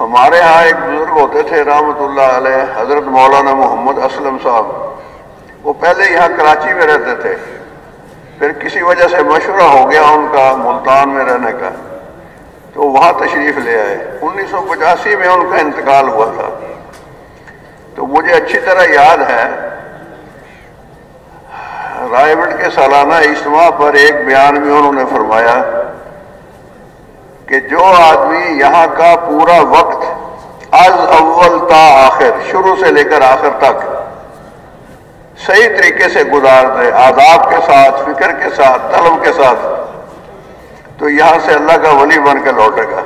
ہمارے ہاں ایک بزرگ ہوتے تھے رحمۃ اللہ علیہ، حضرت مولانا محمد اسلم صاحب، وہ پہلے یہاں کراچی میں رہتے تھے، پھر کسی وجہ سے مشورہ ہو گیا ان کا ملتان میں رہنے کا، تو وہاں تشریف لے آئے۔ 1985 میں ان کا انتقال ہوا تھا۔ تو مجھے اچھی طرح یاد ہے رائے گڑھ کے سالانہ اجتماع پر ایک بیان میں انہوں نے فرمایا کہ جو آدمی یہاں کا پورا وقت از اول تا آخر، شروع سے لے کر آخر تک صحیح طریقے سے گزار دے، آداب کے ساتھ، فکر کے ساتھ، طلب کے ساتھ، تو یہاں سے اللہ کا ولی بن کے لوٹے گا۔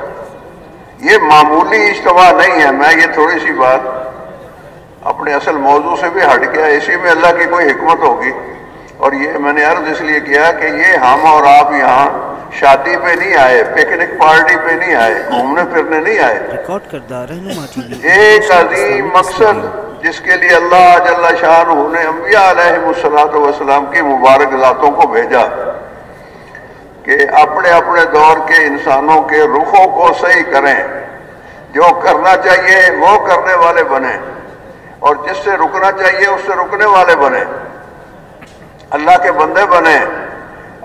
یہ معمولی اجتماع نہیں ہے۔ میں یہ تھوڑی سی بات اپنے اصل موضوع سے بھی ہٹ گیا، اسی میں اللہ کی کوئی حکمت ہوگی، اور یہ میں نے عرض اس لیے کیا کہ یہ ہم اور آپ یہاں شادی پہ نہیں آئے، پکنک پارٹی پہ نہیں آئے، گھومنے پھرنے نہیں آئے۔ ریکارڈ کردہ رہنما ٹی وی ایک عظیم مقصد جس کے لیے اللہ جل شانہ نے انبیاء علیہ السلام کی مبارک ذاتوں کو بھیجا کہ اپنے اپنے دور کے انسانوں کے رخوں کو صحیح کریں، جو کرنا چاہیے وہ کرنے والے بنیں، اور جس سے رکنا چاہیے اس سے رکنے والے بنیں، اللہ کے بندے بنیں،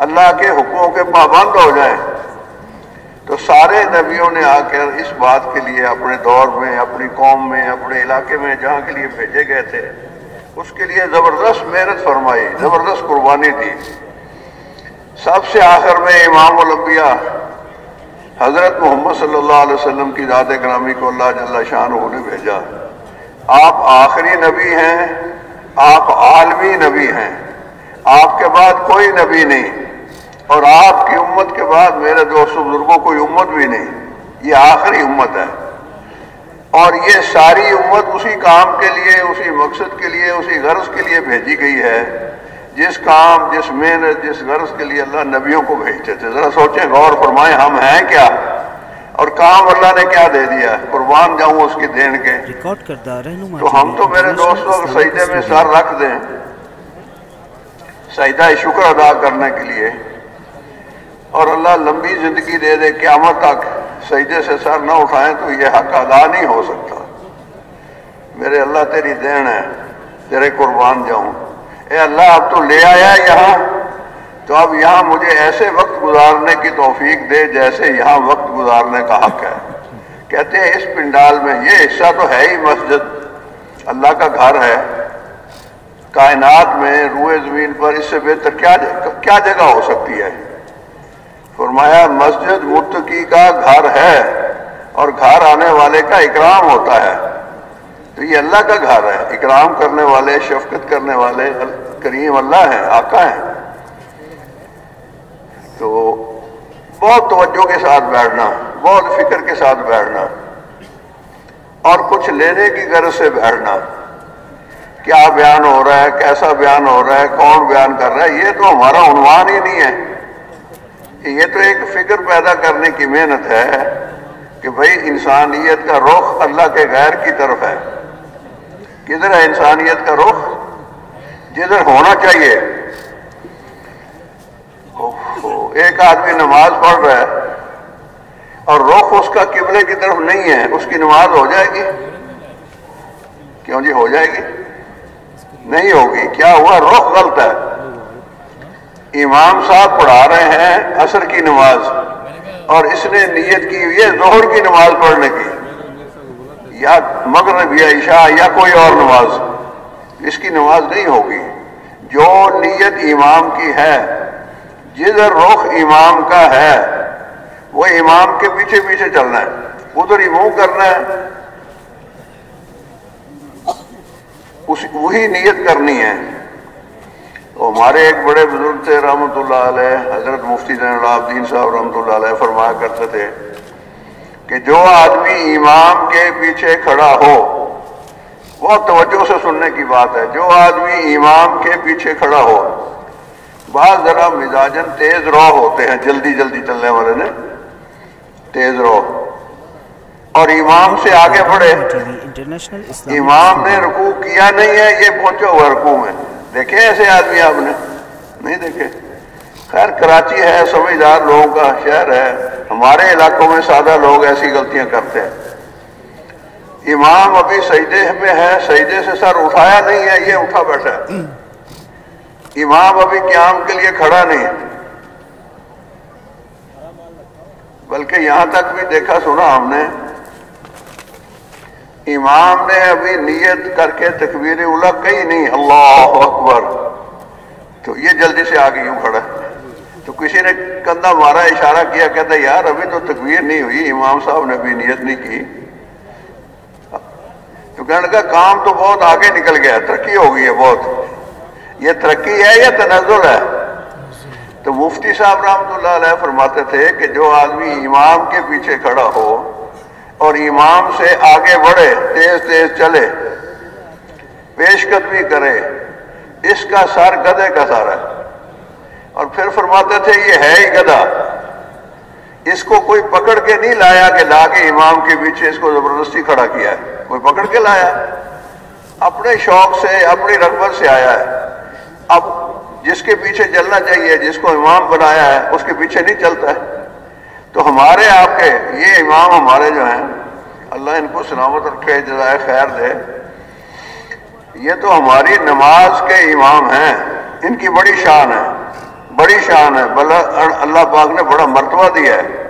اللہ کے حکموں کے پابند ہو جائیں۔ تو سارے نبیوں نے آ کر اس بات کے لیے اپنے دور میں، اپنی قوم میں، اپنے علاقے میں جہاں کے لیے بھیجے گئے تھے، اس کے لیے زبردست محنت فرمائی، زبردست قربانی دی۔ سب سے آخر میں امام الانبیاء حضرت محمد صلی اللہ علیہ وسلم کی ذات گرامی کو اللہ جل شانہ نے بھیجا۔ آپ آخری نبی ہیں، آپ عالمی نبی ہیں، آپ کے بعد کوئی نبی نہیں، اور آپ کی امت کے بعد میرے دوست بزرگوں کوئی امت بھی نہیں، یہ آخری امت ہے، اور یہ ساری امت اسی کام کے لیے، اسی مقصد کے لیے، اسی غرض کے لیے بھیجی گئی ہے جس کام، جس محنت، جس غرض کے لیے اللہ نبیوں کو بھیجتے تھے۔ ذرا سوچیں، غور فرمائیں، ہم ہیں کیا اور کام اللہ نے کیا دے دیا، قربان جاؤں اس کی دین کے۔ ریکارڈ کردہ رہنما تو ہم تو میرے دوستوں سجدے میں سر رکھ دیں سجدہ شکر ادا کرنے کے لیے، اور اللہ لمبی زندگی دے دے قیامت تک سجدے سے سر نہ اٹھائیں تو یہ حق ادا نہیں ہو سکتا۔ میرے اللہ تیری دین ہے، تیرے قربان جاؤں۔ اے اللہ اب تو لے آیا یہاں، تو اب یہاں مجھے ایسے وقت گزارنے کی توفیق دے جیسے یہاں وقت گزارنے کا حق ہے۔ کہتے ہیں اس پنڈال میں یہ حصہ تو ہے ہی مسجد، اللہ کا گھر ہے، کائنات میں روئے زمین پر اس سے بہتر کیا جگہ ہو سکتی ہے؟ فرمایا مسجد متقی کا گھر ہے، اور گھر آنے والے کا اکرام ہوتا ہے، تو یہ اللہ کا گھر ہے، اکرام کرنے والے، شفقت کرنے والے کریم اللہ ہیں، آقا ہیں۔ تو بہت توجہ کے ساتھ بیٹھنا، بہت فکر کے ساتھ بیٹھنا، اور کچھ لینے کی غرض سے بیٹھنا، کیا بیان ہو رہا ہے، کیسا بیان ہو رہا ہے، کون بیان کر رہا ہے، یہ تو ہمارا عنوان ہی نہیں ہے۔ یہ تو ایک فکر پیدا کرنے کی محنت ہے کہ بھئی انسانیت کا رخ اللہ کے غیر کی طرف ہے۔ کدھر ہے انسانیت کا رخ؟ جدھر ہونا چاہیے۔ ایک آدمی نماز پڑھ رہا ہے اور رخ اس کا قبلے کی طرف نہیں ہے، اس کی نماز ہو جائے گی؟ کیوں جی ہو جائے گی؟ نہیں ہوگی۔ کیا ہوا؟ رخ غلط ہے۔ امام صاحب پڑھا رہے ہیں عصر کی نماز، اور اس نے نیت کی ہوئی ہے ظہر کی نماز پڑھنے کی، یا مغرب یا عشاء یا کوئی اور نماز، اس کی نماز نہیں ہوگی۔ جو نیت امام کی ہے، جدھر رخ امام کا ہے، وہ امام کے پیچھے پیچھے چلنا ہے، ادھر ہی منہ کرنا ہے، وہی نیت کرنی ہے۔ ہمارے ایک بڑے بزرگ تھے رحمۃ اللہ علیہ، حضرت مفتی زین العابدین صاحب رحمۃ اللہ علیہ، فرمایا کرتے تھے کہ جو آدمی امام کے پیچھے کھڑا ہو، بہت توجہ سے سننے کی بات ہے، جو آدمی امام کے پیچھے کھڑا ہو، بعض ذرا مزاجن تیز رو ہوتے ہیں، جلدی جلدی چلنے والے نے تیز رو، اور امام سے آگے بڑھے، امام نے رکوع کیا نہیں ہے، یہ پہنچا ہوا رکوع میں، دیکھیں ایسے آدمی آپ نے نہیں دیکھے؟ خیر کراچی ہے، سمجھدار لوگوں کا شہر ہے، ہمارے علاقوں میں سادہ لوگ ایسی غلطیاں کرتے ہیں، امام ابھی سجدے میں ہے، سجدے سے سر اٹھایا نہیں ہے، یہ اٹھا بیٹھا ہے، امام ابھی قیام کے لیے کھڑا نہیں، بلکہ یہاں تک بھی دیکھا سنا ہم نے، امام نے ابھی نیت کر کے تکبیر اولیٰ کہی نہیں، اللہ اکبر، تو یہ جلدی سے آگے یوں کھڑا ہے، تو کسی نے کندھا مارا، اشارہ کیا، کہتا یار ابھی تو تکبیر نہیں ہوئی، امام صاحب نے بھی نیت نہیں کی، تو کہنے کا کام تو بہت آگے نکل گیا، ترقی ہو گئی ہے بہت، یہ ترقی ہے یا تنزل ہے؟ تو مفتی صاحب رحمۃ اللہ علیہ فرماتے تھے کہ جو آدمی امام کے پیچھے کھڑا ہو اور امام سے آگے بڑھے، تیز تیز چلے، پیش قدمی کرے، اس کا سر گدھے کا سر ہے، اور پھر فرماتے تھے یہ ہے ہی گدھا، اس کو کوئی پکڑ کے نہیں لایا کہ لا کے امام کے پیچھے اس کو زبردستی کھڑا کیا ہے، کوئی پکڑ کے لایا، اپنے شوق سے، اپنی رغبت سے آیا ہے۔ اب جس کے پیچھے چلنا چاہیے، جس کو امام بنایا ہے، اس کے پیچھے نہیں چلتا ہے۔ تو ہمارے آپ کے یہ امام ہمارے جو ہیں، اللہ ان کو سلامت رکھے، جزائے خیر دے، یہ تو ہماری نماز کے امام ہیں، ان کی بڑی شان ہے، بڑی شان ہے، بلا اللہ پاک نے بڑا مرتبہ دیا ہے،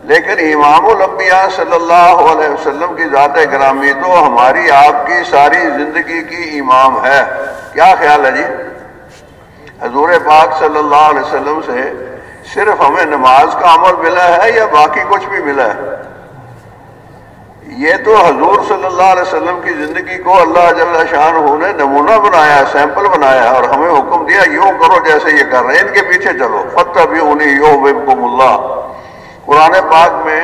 لیکن امام الانبیاء صلی اللہ علیہ وسلم کی ذات گرامی تو ہماری آپ کی ساری زندگی کی امام ہے۔ کیا خیال ہے جی؟ حضور پاک صلی اللہ علیہ وسلم سے صرف ہمیں نماز کا عمل ملا ہے یا باقی کچھ بھی ملا ہے؟ یہ تو حضور صلی اللہ علیہ وسلم کی زندگی کو اللہ جل شانہ نے نمونہ بنایا، سیمپل بنایا، اور ہمیں حکم دیا یوں کرو جیسے یہ کر رہے ہیں، ان کے پیچھے چلو، فاتبعونی یحببکم اللہ۔ قرآن پاک میں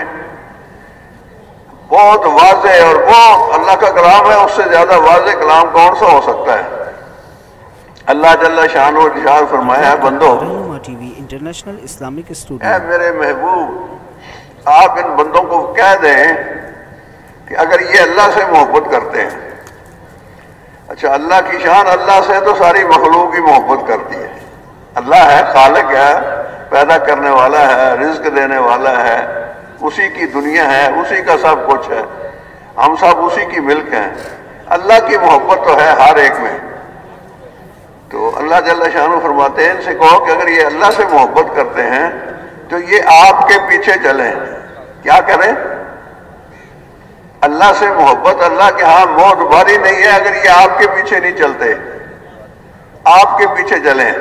بہت واضح اور بہت اللہ کا کلام ہے، اس سے زیادہ واضح کلام کون سا ہو سکتا ہے؟ اللہ جل شانہ ارشاد فرمایا ہے، بندو رہنما ٹی وی انٹرنیشنل اسلامک اے اسٹوڈیو، میرے محبوب، آپ ان بندوں کو کہہ دیں کہ اگر یہ اللہ سے محبت کرتے ہیں، اچھا اللہ کی شان، اللہ سے تو ساری مخلوق کی محبت کرتی ہے، اللہ ہے، خالق ہے، پیدا کرنے والا ہے، رزق دینے والا ہے، اسی کی دنیا ہے، اسی کا سب کچھ ہے، ہم سب اسی کی ملک ہیں، اللہ کی محبت تو ہے ہر ایک میں۔ تو اللہ جل شانہ فرماتے ہیں ان سے کہو کہ اگر یہ اللہ سے محبت کرتے ہیں تو یہ آپ کے پیچھے چلیں۔ کیا کریں؟ اللہ سے محبت، اللہ کے ہاں موت باری نہیں ہے اگر یہ آپ کے پیچھے نہیں چلتے، آپ کے پیچھے چلیں۔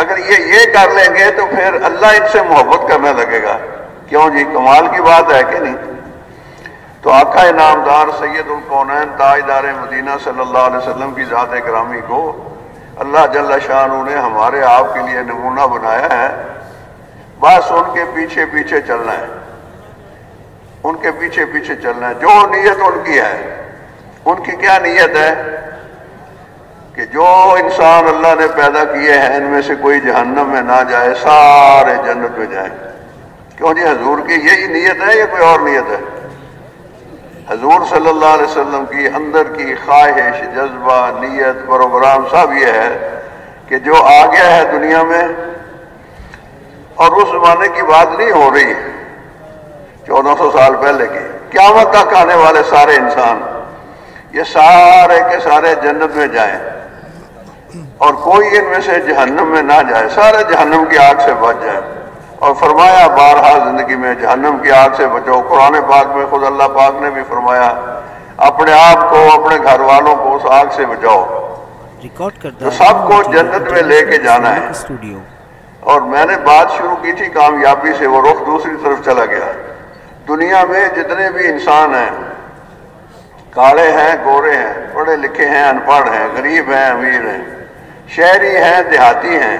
اگر یہ کر لیں گے تو پھر اللہ ان سے محبت کرنے لگے گا۔ کیوں جی؟ کمال کی بات ہے کہ نہیں؟ تو آقا انعامدار سید الکونین تاجدار مدینہ صلی اللہ علیہ وسلم کی ذات گرامی کو اللہ جل شانہ نے ہمارے آپ کے لیے نمونہ بنایا ہے، بس ان کے پیچھے پیچھے چلنا ہے، ان کے پیچھے پیچھے چلنا ہے۔ جو نیت ان کی ہے، ان کی کیا نیت ہے کہ جو انسان اللہ نے پیدا کیے ہیں ان میں سے کوئی جہنم میں نہ جائے، سارے جنت میں جائیں۔ کیوں جی؟ حضور کی یہی نیت ہے یا کوئی اور نیت ہے؟ حضور صلی اللہ علیہ وسلم کی اندر کی خواہش، جذبہ، نیت، پروگرام سب یہ ہے کہ جو آ گیا ہے دنیا میں، اور اس زمانے کی بات نہیں ہو رہی 1400 سال پہلے کی، قیامت تک آنے والے سارے انسان یہ سارے کے سارے جنت میں جائیں اور کوئی ان میں سے جہنم میں نہ جائے، سارے جہنم کی آگ سے بچ جائیں۔ اور فرمایا بارہا زندگی میں جہنم کی آگ سے بچو۔ قرآن پاک میں خود اللہ پاک نے بھی فرمایا اپنے آپ کو، اپنے گھر والوں کو اس آگ سے بچاؤ۔ ریکارڈ کردہ تو سب کو جنت میں لے کے جانا ہے۔ اسٹوڈیو، اور میں نے بات شروع کی تھی کامیابی سے، وہ رخ دوسری طرف چلا گیا۔ دنیا میں جتنے بھی انسان ہیں، کالے ہیں، گورے ہیں، پڑھے لکھے ہیں، ان پڑھ ہیں، غریب ہیں، امیر ہیں، شہری ہیں، دیہاتی ہیں،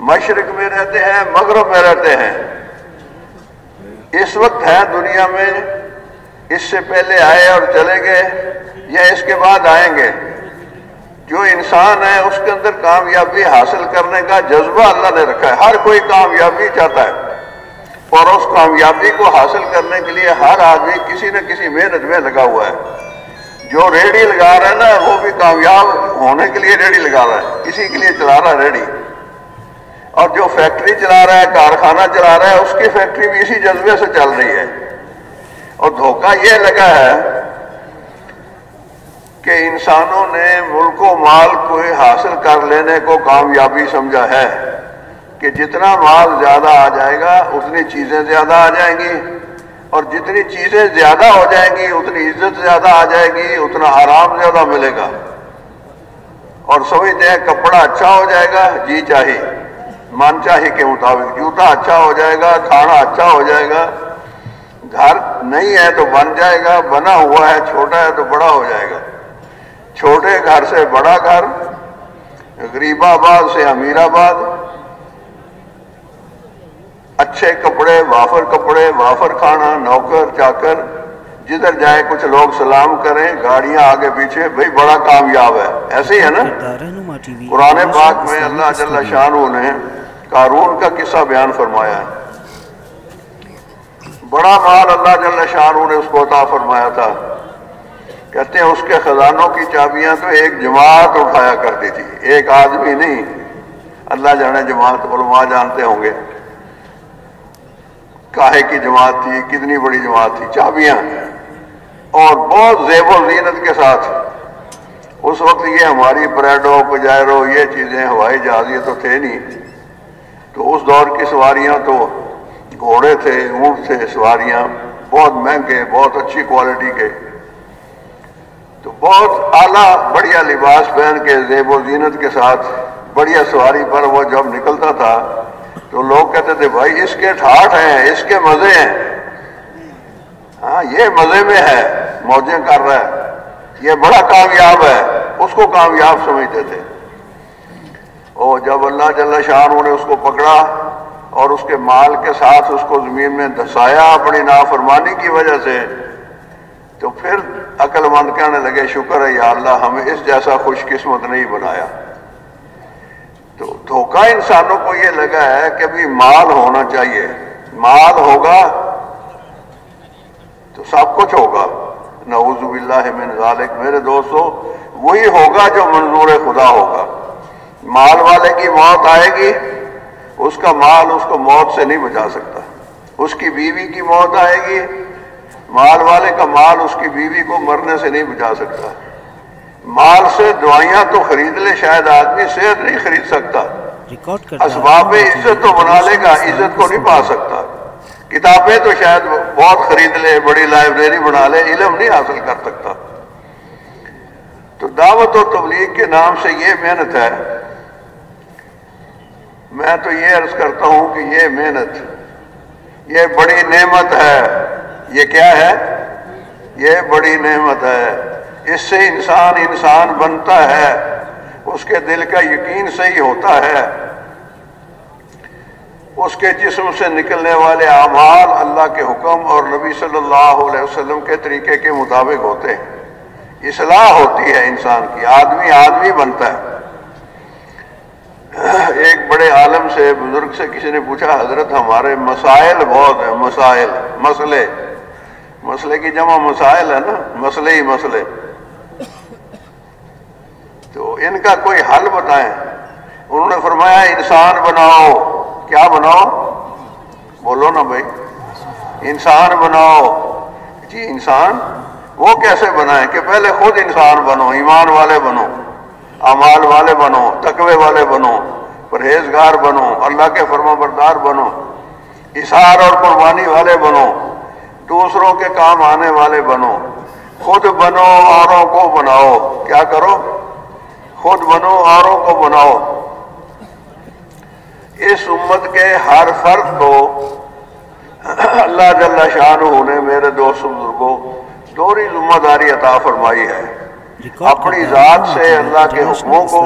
مشرق میں رہتے ہیں، مغرب میں رہتے ہیں، اس وقت ہیں دنیا میں، اس سے پہلے آئے اور چلے گئے یا اس کے بعد آئیں گے، جو انسان ہے اس کے اندر کامیابی حاصل کرنے کا جذبہ اللہ نے رکھا ہے۔ ہر کوئی کامیابی چاہتا ہے، اور اس کامیابی کو حاصل کرنے کے لیے ہر آدمی کسی نہ کسی محنت میں لگا ہوا ہے۔ جو ریڑھی لگا رہا ہے نا، وہ بھی کامیاب ہونے کے لیے ریڑھی لگا رہا ہے، اسی کے لیے چلا رہا ہے ریڑھی۔ اور جو فیکٹری چلا رہا ہے، کارخانہ چلا رہا ہے، اس کی فیکٹری بھی اسی جذبے سے چل رہی ہے۔ اور دھوکہ یہ لگا ہے کہ انسانوں نے ملک و مال کو حاصل کر لینے کو کامیابی سمجھا ہے کہ جتنا مال زیادہ آ جائے گا اتنی چیزیں زیادہ آ جائیں گی، اور جتنی چیزیں زیادہ ہو جائیں گی اتنی عزت زیادہ آ جائے گی، اتنا آرام زیادہ ملے گا، اور سمجھتے ہیں کپڑا اچھا ہو جائے گا جی چاہے من چاہے کے مطابق، جوتا اچھا ہو جائے گا، کھانا اچھا ہو جائے گا، گھر نہیں ہے تو بن جائے گا، بنا ہوا ہے چھوٹا ہے تو بڑا ہو جائے گا، چھوٹے گھر سے بڑا گھر، غریب آباد سے امیر آباد، اچھے کپڑے، وافر کھانا، نوکر چاکر، جدھر جائے کچھ لوگ سلام کریں، گاڑیاں آگے پیچھے، بھئی بڑا کامیاب ہے، ایسے ہی ہے نا۔ رہنما ٹی وی قرآن پاک میں اللہ جل شانہ نے قارون کا قصہ بیان فرمایا ہے۔ بڑا مال اللہ جل شانہ نے اس کو عطا فرمایا تھا، کہتے ہیں اس کے خزانوں کی چابیاں تو ایک جماعت اٹھایا کرتی تھی، ایک آدمی نہیں، اللہ جانے جماعت، علماء جانتے ہوں گے کاہے کی جماعت تھی، کتنی بڑی جماعت تھی، چابیاں، اور بہت زیب و زینت کے ساتھ۔ اس وقت یہ ہماری پریڈو پجائرو یہ چیزیں ہوائی جہاز یہ تو تھے نہیں، تو اس دور کی سواریاں تو گھوڑے تھے، اونٹ تھے، سواریاں بہت مہنگے، بہت اچھی کوالٹی کے، تو بہت اعلیٰ بڑھیا لباس پہن کے زیب و زینت کے ساتھ بڑھیا سواری پر وہ جب نکلتا تھا تو لوگ کہتے تھے بھائی اس کے ٹھاٹھ ہیں، اس کے مزے ہیں، ہاں یہ مزے میں ہے، موجیں کر رہا ہے، یہ بڑا کامیاب ہے، اس کو کامیاب سمجھتے تھے۔ اور جب اللہ جل شانہ نے اس کو پکڑا اور اس کے مال کے ساتھ اس کو زمین میں دھسایا اپنی نافرمانی کی وجہ سے، تو پھر عقل مند کہنے لگے شکر ہے یا اللہ ہمیں اس جیسا خوش قسمت نہیں بنایا۔ تو دھوکہ انسانوں کو یہ لگا ہے کہ بھی مال ہونا چاہیے، مال ہوگا تو سب کچھ ہوگا، نعوذ باللہ من ذالک۔ میرے دوستو وہی ہوگا جو منظور خدا ہوگا۔ مال والے کی موت آئے گی، اس کا مال اس کو موت سے نہیں بچا سکتا، اس کی بیوی کی موت آئے گی، مال والے کا مال اس کی بیوی کو مرنے سے نہیں بچا سکتا۔ مال سے دعائیاں تو خرید لے شاید آدمی، صحت نہیں خرید سکتا، اسباب عزت تو بنا لے گا، عزت کو نہیں پا سکتا۔ کتابیں تو شاید بہت خرید لے، بڑی لائبریری بنا لے، علم نہیں حاصل کر سکتا۔ تو دعوت و تبلیغ کے نام سے یہ محنت ہے، میں تو یہ عرض کرتا ہوں کہ یہ محنت یہ بڑی نعمت ہے۔ یہ کیا ہے؟ یہ بڑی نعمت ہے، اس سے انسان بنتا ہے، اس کے دل کا یقین صحیح ہوتا ہے، اس کے جسم سے نکلنے والے اعمال اللہ کے حکم اور نبی صلی اللہ علیہ وسلم کے طریقے کے مطابق ہوتے ہیں، اصلاح ہوتی ہے انسان کی، آدمی بنتا ہے۔ ایک بڑے عالم سے، بزرگ سے کسی نے پوچھا حضرت ہمارے مسائل بہت ہیں، مسئلے کی جمع مسائل ہے نا، مسئلے، تو ان کا کوئی حل بتائیں۔ انہوں نے فرمایا انسان بناؤ۔ کیا بناؤ؟ بولو نا بھائی، انسان بناؤ۔ جی انسان وہ کیسے بنائیں کہ پہلے خود انسان بنو، ایمان والے بنو، اعمال والے بنو، تقوی والے بنو، پرہیزگار بنو، اللہ کے فرما بردار بنو، اثار اور قربانی والے بنو، دوسروں کے کام آنے والے بنو، خود بنو اوروں کو بناؤ۔ کیا کرو؟ خود بنو اوروں کو بناؤ۔ اس امت کے ہر فرد کو اللہ جل شانہ نے میرے دوست بزرگوں دوہری ذمہ داری عطا فرمائی ہے، اپنی ذات سے اللہ کے حکموں کو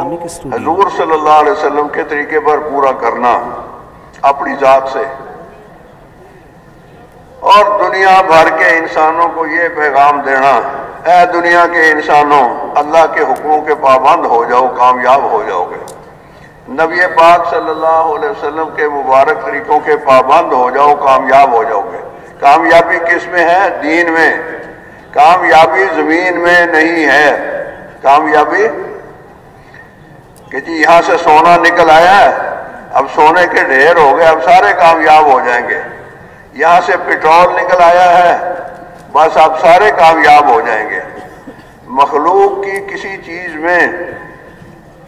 حضور صلی اللہ علیہ وسلم کے طریقے پر پورا کرنا، اپنی ذات سے، اور دنیا بھر کے انسانوں کو یہ پیغام دینا، اے دنیا کے انسانوں اللہ کے حکموں کے پابند ہو جاؤ، کامیاب ہو جاؤ گے۔ نبی پاک صلی اللہ علیہ وسلم کے مبارک طریقوں کے پابند ہو جاؤ، کامیاب ہو جاؤ گے۔ کامیابی کس میں ہے؟ دین میں۔ کامیابی زمین میں نہیں ہے، کامیابی کہ جی یہاں سے سونا نکل آیا ہے، اب سونے کے ڈھیر ہو گئے، اب سارے کامیاب ہو جائیں گے۔ یہاں سے پٹرول نکل آیا ہے، بس اب سارے کامیاب ہو جائیں گے۔ مخلوق کی کسی چیز میں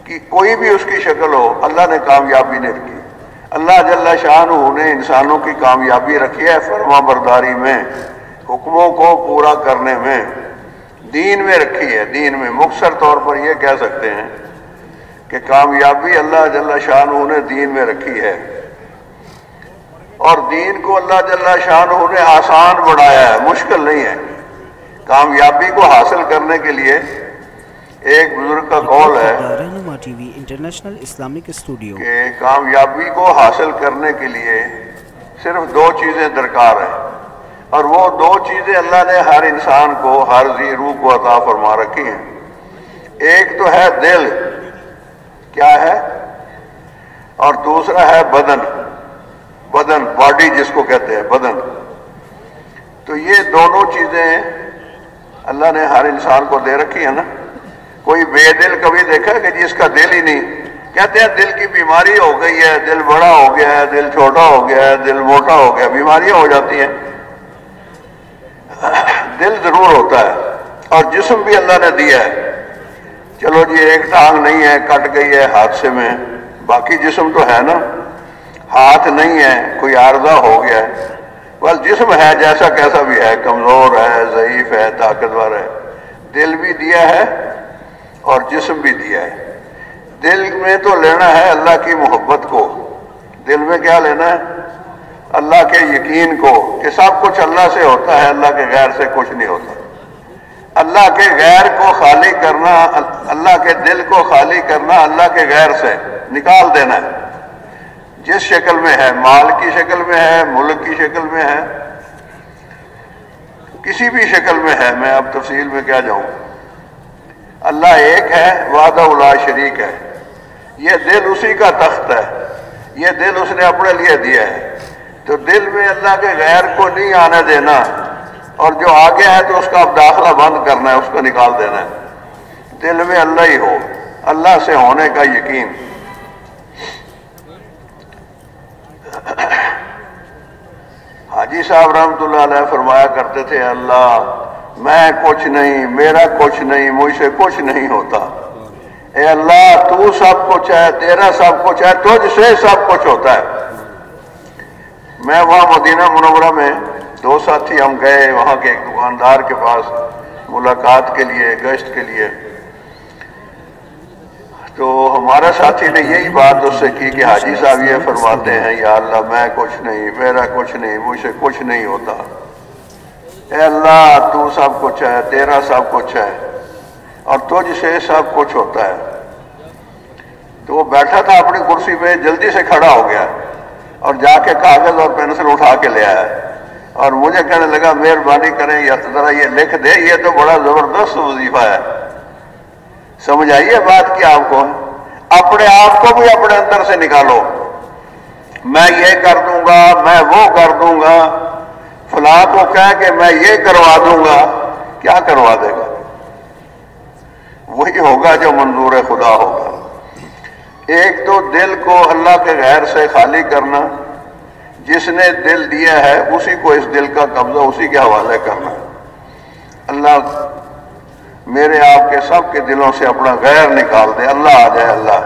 کہ کوئی بھی اس کی شکل ہو اللہ نے کامیابی نہیں رکھی. اللہ جل شانہ نے انسانوں کی کامیابی رکھی ہے فرما برداری میں، حکموں کو پورا کرنے میں، دین میں رکھی ہے. دین میں مختصر طور پر یہ کہہ سکتے ہیں کہ کامیابی اللہ جل شانہ نے دین میں رکھی ہے، اور دین کو اللہ جل شانہ نے آسان بنایا ہے، مشکل نہیں ہے. کامیابی کو حاصل کرنے کے لیے ایک بزرگ کا قول ہے رہنما T V international Islamic studio کہ کامیابی کو حاصل کرنے کے لیے صرف دو چیزیں درکار ہیں، اور وہ دو چیزیں اللہ نے ہر انسان کو، ہر ذی روح کو عطا فرما رکھی ہیں. ایک تو ہے دل، کیا ہے، اور دوسرا ہے بدن. بدن، باڈی جس کو کہتے ہیں، بدن. تو یہ دونوں چیزیں اللہ نے ہر انسان کو دے رکھی ہے نا. کوئی بے دل کبھی دیکھا کہ جس کا دل ہی نہیں؟ کہتے ہیں دل کی بیماری ہو گئی ہے، دل بڑا ہو گیا ہے، دل چھوٹا ہو گیا ہے، دل موٹا ہو گیا، بیماریاں ہو جاتی ہیں. دل ضرور ہوتا ہے، اور جسم بھی اللہ نے دیا ہے. چلو جی ایک ٹانگ نہیں ہے، کٹ گئی ہے حادثے میں، باقی جسم تو ہے نا. ہاتھ نہیں ہے، کوئی عارضہ ہو گیا ہے، بس جسم ہے جیسا کیسا بھی ہے، کمزور ہے، ضعیف ہے، طاقتور ہے. دل بھی دیا ہے اور جسم بھی دیا ہے. دل میں تو لینا ہے اللہ کی محبت کو. دل میں کیا لینا ہے؟ اللہ کے یقین کو کہ سب کچھ اللہ سے ہوتا ہے، اللہ کے غیر سے کچھ نہیں ہوتا. اللہ کے غیر کو خالی کرنا، اللہ کے دل کو خالی کرنا، اللہ کے غیر سے نکال دینا ہے. جس شکل میں ہے، مال کی شکل میں ہے، ملک کی شکل میں ہے، کسی بھی شکل میں ہے، میں اب تفصیل میں کیا جاؤں. اللہ ایک ہے، وحدہ لا شریک ہے. یہ دل اسی کا تخت ہے، یہ دل اس نے اپنے لیے دیا ہے. تو دل میں اللہ کے غیر کو نہیں آنے دینا، اور جو آگے ہے تو اس کا اب داخلہ بند کرنا ہے، اس کو نکال دینا ہے. دل میں اللہ ہی ہو، اللہ سے ہونے کا یقین. حاجی صاحب رحمۃ اللہ علیہ فرمایا کرتے تھے، اللہ میں کچھ نہیں، میرا کچھ نہیں، مجھ سے کچھ نہیں ہوتا. اے اللہ تو سب کچھ ہے، تیرا سب کچھ ہے، تجھ سے سب کچھ ہوتا ہے. میں وہاں مدینہ منورہ میں دو ساتھی ہم گئے وہاں کے ایک دکاندار کے پاس ملاقات کے لیے، گشت کے لیے. تو ہمارا ساتھی نے یہی بات اس سے کی کہ حاجی صاحب یہ فرماتے ہیں، یا اللہ میں کچھ نہیں، میرا کچھ نہیں، مجھ سے کچھ نہیں ہوتا. اے اللہ تو سب کچھ ہے، تیرا سب کچھ ہے، اور تجھ سے سب کچھ ہوتا ہے. تو وہ بیٹھا تھا اپنی کرسی پہ، جلدی سے کھڑا ہو گیا اور جا کے کاغذ اور پینسل اٹھا کے لے آیا، اور مجھے کہنے لگا مہربانی کریں یا ذرا یہ لکھ دے، یہ تو بڑا زبردست وظیفہ ہے. سمجھ آئیے بات کی آپ کو؟ اپنے آپ کو بھی اپنے اندر سے نکالو. میں یہ کر دوں گا، میں وہ کر دوں گا، فلاں کو کہہ کہ میں یہ کروا دوں گا. کیا کروا دے گا؟ وہی ہوگا جو منظور خدا ہوگا. ایک تو دل کو اللہ کے غیر سے خالی کرنا، جس نے دل دیا ہے اسی کو اس دل کا قبضہ اسی کے حوالے کرنا. اللہ میرے آپ کے سب کے دلوں سے اپنا غیر نکال دے. اللہ آ جائے، اللہ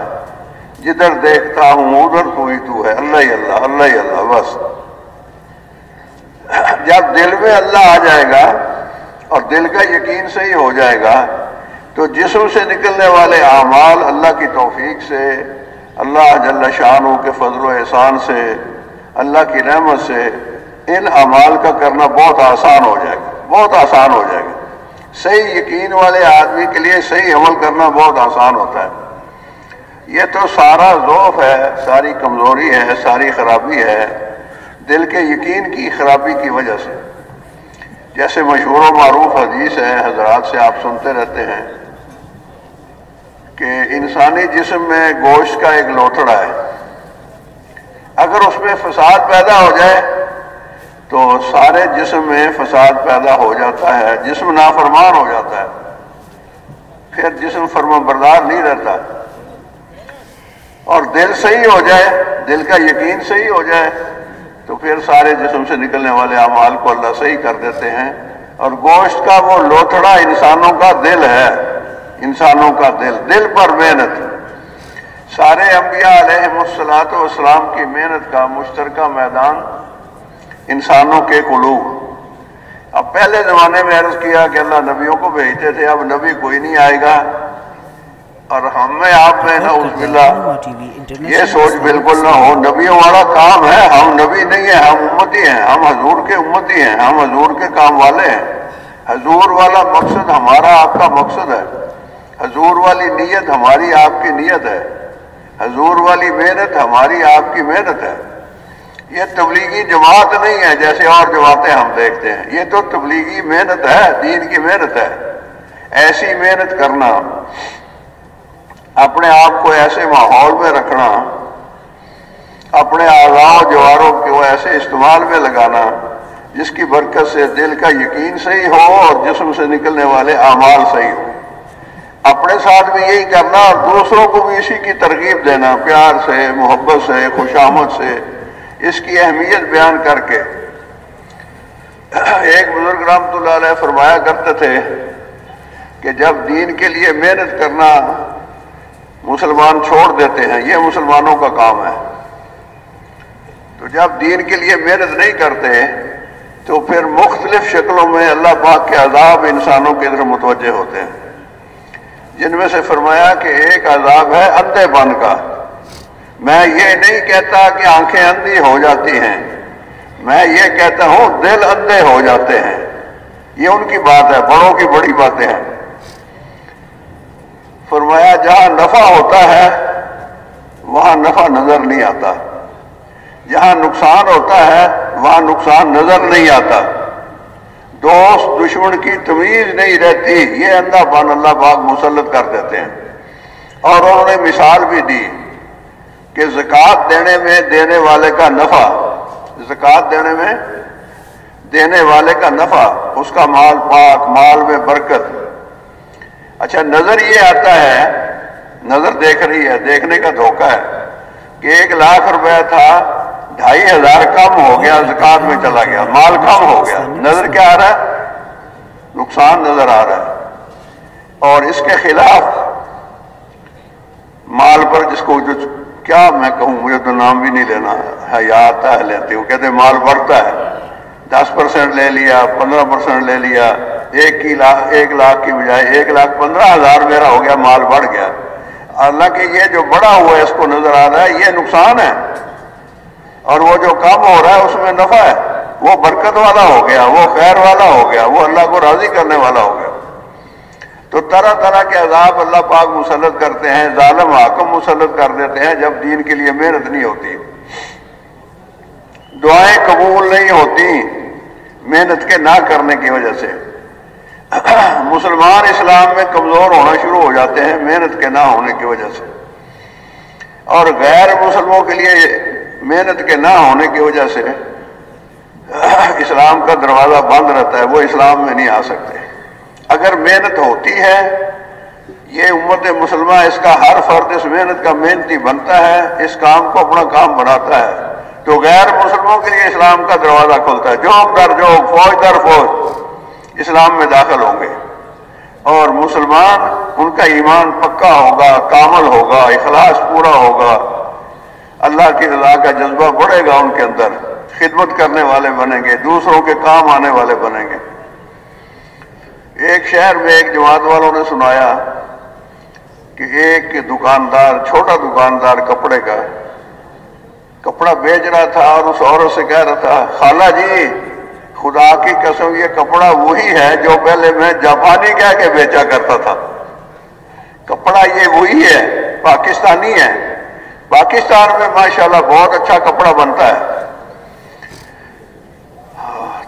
جدھر دیکھتا ہوں ادھر تو ہی تو ہے، اللہ ہی اللہ، اللہ ہی اللہ. بس جب دل میں اللہ آ جائے گا اور دل کا یقین صحیح ہو جائے گا تو جسم سے نکلنے والے اعمال اللہ کی توفیق سے، اللہ جل شانہ کے فضل و احسان سے، اللہ کی رحمت سے ان اعمال کا کرنا بہت آسان ہو جائے گا، بہت آسان ہو جائے گا. صحیح یقین والے آدمی کے لیے صحیح عمل کرنا بہت آسان ہوتا ہے. یہ تو سارا ضعف ہے، ساری کمزوری ہے، ساری خرابی ہے دل کے یقین کی خرابی کی وجہ سے. جیسے مشہور و معروف حدیث ہے، حضرات سے آپ سنتے رہتے ہیں کہ انسانی جسم میں گوشت کا ایک لوتھڑا ہے، اگر اس میں فساد پیدا ہو جائے تو سارے جسم میں فساد پیدا ہو جاتا ہے، جسم نافرمان ہو جاتا ہے، پھر جسم فرما بردار نہیں رہتا. اور دل صحیح ہو جائے، دل کا یقین صحیح ہو جائے تو پھر سارے جسم سے نکلنے والے اعمال کو اللہ صحیح کر دیتے ہیں اور گوشت کا وہ لوتھڑا انسانوں کا دل ہے، انسانوں کا دل پر محنت۔ سارے انبیاء علیہم الصلاۃ والسلام کی محنت کا مشترکہ میدان انسانوں کے قلوب۔ اب پہلے زمانے میں عرض کیا کہ اللہ نبیوں کو بھیجتے تھے، اب نبی کوئی نہیں آئے گا، اور ہم میں آپ میں نعوذ باللہ یہ سوچ بالکل نہ ہو۔ نبیوں والا کام ہے، ہم نبی نہیں ہیں، ہم امتی ہیں، ہم حضور کے امتی ہیں، ہم حضور کے کام والے ہیں۔ حضور والا مقصد ہمارا آپ کا مقصد ہے، حضور والی نیت ہماری آپ کی نیت ہے، حضور والی محنت ہماری آپ کی محنت ہے۔ یہ تبلیغی جماعت نہیں ہے جیسے اور جماعتیں ہم دیکھتے ہیں، یہ تو تبلیغی محنت ہے، دین کی محنت ہے۔ ایسی محنت کرنا، اپنے آپ کو ایسے ماحول میں رکھنا، اپنے اعضاء و جواروں کو ایسے استعمال میں لگانا جس کی برکت سے دل کا یقین صحیح ہو اور جسم سے نکلنے والے اعمال صحیح ہو۔ اپنے ساتھ بھی یہی کرنا اور دوسروں کو بھی اسی کی ترغیب دینا، پیار سے، محبت سے، خوشامد سے، اس کی اہمیت بیان کر کے۔ ایک بزرگ رحمۃ اللہ علیہ فرمایا کرتے تھے کہ جب دین کے لیے محنت کرنا مسلمان چھوڑ دیتے ہیں، یہ مسلمانوں کا کام ہے، تو جب دین کے لیے محنت نہیں کرتے تو پھر مختلف شکلوں میں اللہ پاک کے عذاب انسانوں کی طرف متوجہ ہوتے ہیں، جن میں سے فرمایا کہ ایک عذاب ہے اندھے پن کا۔ میں یہ نہیں کہتا کہ آنکھیں اندھی ہو جاتی ہیں، میں یہ کہتا ہوں دل اندھے ہو جاتے ہیں۔ یہ ان کی بات ہے، بڑوں کی بڑی باتیں ہیں۔ فرمایا جہاں نفع ہوتا ہے وہاں نفع نظر نہیں آتا، جہاں نقصان ہوتا ہے وہاں نقصان نظر نہیں آتا، دوست دشمن کی تمیز نہیں رہتی، یہ اندھا پن اللہ پاک مسلط کر دیتے ہیں۔ اور انہوں نے مثال بھی دی کہ زکوٰۃ دینے میں دینے والے کا نفع، زکوٰۃ دینے میں دینے والے کا نفع، اس کا مال پاک، مال میں برکت۔ اچھا نظر یہ آتا ہے، نظر دیکھ رہی ہے، دیکھنے کا دھوکہ ہے کہ 1,00,000 روپے تھا، 2,500 کم ہو گیا، زکوٰۃ میں چلا گیا، مال کم ہو گیا، نظر کیا آ رہا ہے؟ نقصان نظر آ رہا ہے۔ اور اس کے خلاف مال پر جس کو جو کیا میں کہوں، مجھے تو نام بھی نہیں لینا ہے، یا آتا ہے لیتے، وہ کہتے ہیں مال بڑھتا ہے، 10% لے لیا، 15% لے لیا، 1,00,000 کی بجائے 1,15,000 میرا ہو گیا، مال بڑھ گیا۔ حالانکہ یہ جو بڑا ہوا ہے اس کو نظر آ رہا ہے یہ نقصان ہے، اور وہ جو کم ہو رہا ہے اس میں نفع ہے، وہ برکت والا ہو گیا، وہ خیر والا ہو گیا، وہ اللہ کو راضی کرنے والا ہو گیا۔ تو طرح طرح کے عذاب اللہ پاک مسلط کرتے ہیں، ظالم حاکم مسلط کر دیتے ہیں جب دین کے لیے محنت نہیں ہوتی، دعائیں قبول نہیں ہوتی محنت کے نہ کرنے کی وجہ سے۔ مسلمان اسلام میں کمزور ہونا شروع ہو جاتے ہیں محنت کے نہ ہونے کی وجہ سے، اور غیر مسلموں کے لیے محنت کے نہ ہونے کی وجہ سے اسلام کا دروازہ بند رہتا ہے، وہ اسلام میں نہیں آ سکتے۔ اگر محنت ہوتی ہے، یہ امت مسلمہ، اس کا ہر فرد اس محنت کا محنتی بنتا ہے، اس کام کو اپنا کام بناتا ہے، تو غیر مسلموں کے لیے اسلام کا دروازہ کھلتا ہے، جوک در جوک، فوج در فوج اسلام میں داخل ہوں گے، اور مسلمان ان کا ایمان پکا ہوگا، کامل ہوگا، اخلاص پورا ہوگا، اللہ کی رضا کا جذبہ بڑھے گا ان کے اندر، خدمت کرنے والے بنیں گے، دوسروں کے کام آنے والے بنیں گے۔ ایک شہر میں ایک جماعت والوں نے سنایا کہ ایک دکاندار، چھوٹا دکاندار کپڑے کا کپڑا بیچ رہا تھا، اور اس عورت سے کہہ رہا تھا، خالہ جی خدا کی قسم یہ کپڑا وہی ہے جو پہلے میں جاپانی کہہ کے بیچا کرتا تھا، کپڑا یہ وہی ہے، پاکستانی ہے، پاکستان میں ماشاءاللہ بہت اچھا کپڑا بنتا ہے۔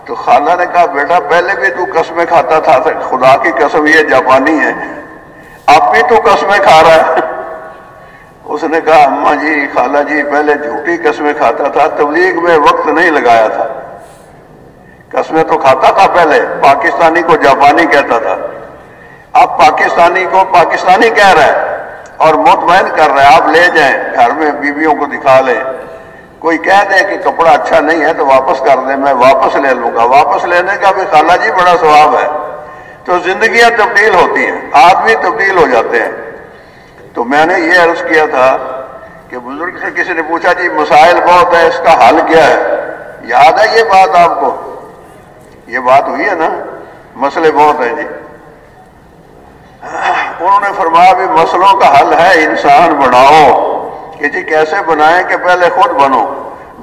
تو خالہ نے کہا بیٹا پہلے بھی تو قسمیں کھاتا تھا، خدا کی قسم یہ جاپانی ہے، اب بھی تو قسمیں کھا رہا ہے۔ اس نے کہا اماں جی، خالہ جی پہلے جھوٹی قسمیں کھاتا تھا، تبلیغ میں وقت نہیں لگایا تھا، قسمیں تو کھاتا تھا پہلے، پاکستانی کو جاپانی کہتا تھا، اب پاکستانی کو پاکستانی کہہ رہا ہے اور مطمئن کر رہا ہے، آپ لے جائیں گھر میں بیویوں کو دکھا لیں، کوئی کہہ دے کہ کپڑا اچھا نہیں ہے تو واپس کر دے، میں واپس لے لوں گا، واپس لینے کا بھی خالہ جی بڑا ثواب ہے۔ تو زندگیاں تبدیل ہوتی ہیں، آدمی تبدیل ہو جاتے ہیں۔ تو میں نے یہ عرض کیا تھا کہ بزرگ سے کسی نے پوچھا جی مسائل بہت ہے، اس کا حل کیا ہے؟ یاد ہے یہ بات آپ کو؟ یہ بات ہوئی ہے نا، مسئلے بہت ہیں جی۔ انہوں نے فرمایا بھی مسئلوں کا حل ہے انسان بناؤ، کہ جی کیسے بنائیں کہ پہلے خود بنو،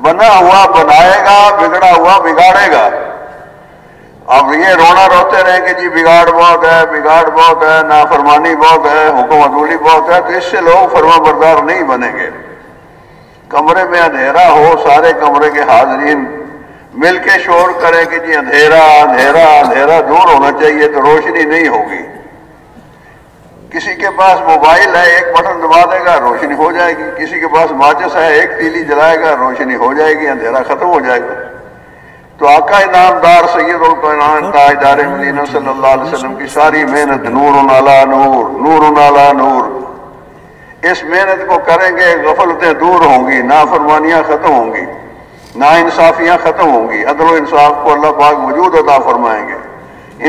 بنا ہوا بنائے گا، بگڑا ہوا بگاڑے گا۔ اب یہ رونا روتے رہیں کہ جی بگاڑ بہت ہے، بگاڑ بہت ہے، نافرمانی بہت ہے، حکم عدولی بہت ہے، تو اس سے لوگ فرما بردار نہیں بنیں گے۔ کمرے میں اندھیرا ہو، سارے کمرے کے حاضرین مل کے شور کریں کہ جی اندھیرا اندھیرا اندھیرا دور ہونا چاہیے تو روشنی نہیں ہوگی۔ کسی کے پاس موبائل ہے، ایک بٹن دبا دے گا روشنی ہو جائے گی، کسی کے پاس ماچس ہے، ایک تیلی جلائے گا روشنی ہو جائے گی، اندھیرا ختم ہو جائے گا۔ تو آقا انعامدار سید الکائنات تاجدار مدینہ صلی اللہ علیہ وسلم کی ساری محنت نور علی نور، نور علی نور، اس محنت کو کریں گے غفلتیں دور ہوں گی، نافرمانیاں ختم ہوں گی، ناانصافیاں ختم ہوں گی، عدل و انصاف کو اللہ پاک وجود عطا فرمائیں گے،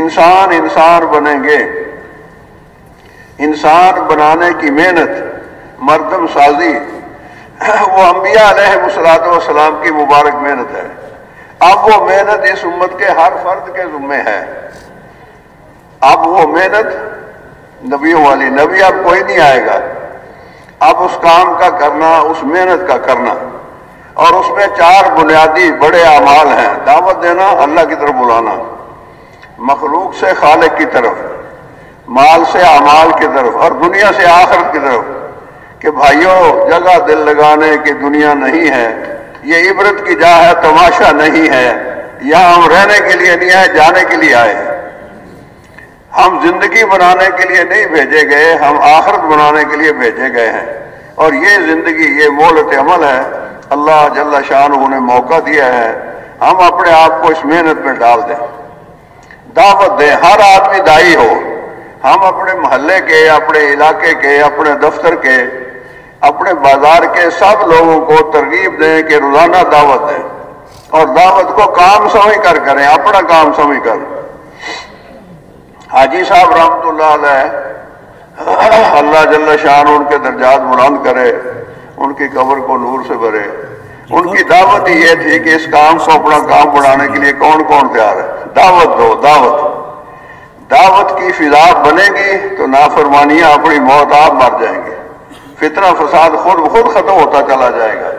انسان انسان بنیں گے۔ انسان بنانے کی محنت، مردم سازی، وہ انبیاء علیہ السلام کی مبارک محنت ہے۔ اب وہ محنت اس امت کے ہر فرد کے ذمہ ہے۔ اب وہ محنت نبیوں والی، نبی اب کوئی نہیں آئے گا، اب اس کام کا کرنا، اس محنت کا کرنا، اور اس میں 4 بنیادی بڑے اعمال ہیں۔ دعوت دینا، اللہ کی طرف بلانا، مخلوق سے خالق کی طرف، مال سے اعمال کی طرف، اور دنیا سے آخرت کی طرف، کہ بھائیوں جگہ دل لگانے کی دنیا نہیں ہے، یہ عبرت کی جا ہے، تماشا نہیں ہے، یہاں ہم رہنے کے لیے نہیں آئے، جانے کے لیے آئے۔ ہم زندگی بنانے کے لیے نہیں بھیجے گئے، ہم آخرت بنانے کے لیے بھیجے گئے ہیں، اور یہ زندگی، یہ مہلت عمل ہے، اللہ جل شانہ نے موقع دیا ہے، ہم اپنے آپ کو اس محنت میں ڈال دیں، دعوت دیں۔ ہر آدمی دائی ہو، ہم اپنے محلے کے، اپنے علاقے کے، اپنے دفتر کے، اپنے بازار کے سب لوگوں کو ترغیب دیں کہ روزانہ دعوت دیں، اور دعوت کو کام سمجھ کر کریں، اپنا کام سمجھ کر۔ حاجی صاحب رحمۃ اللہ علیہ، اللہ جل شانہ ان کے درجات بلند کرے، ان کی قبر کو نور سے بھرے، ان کی دعوت ہی یہ تھی کہ اس کام کو اپنا کام بڑھانے کے لیے کون کون تیار ہے؟ دعوت دو، دعوت کی فضا بنے گی تو نافرمانیاں اپنی موت آپ مر جائیں گے، فتنہ فساد خود ختم ہوتا چلا جائے گا،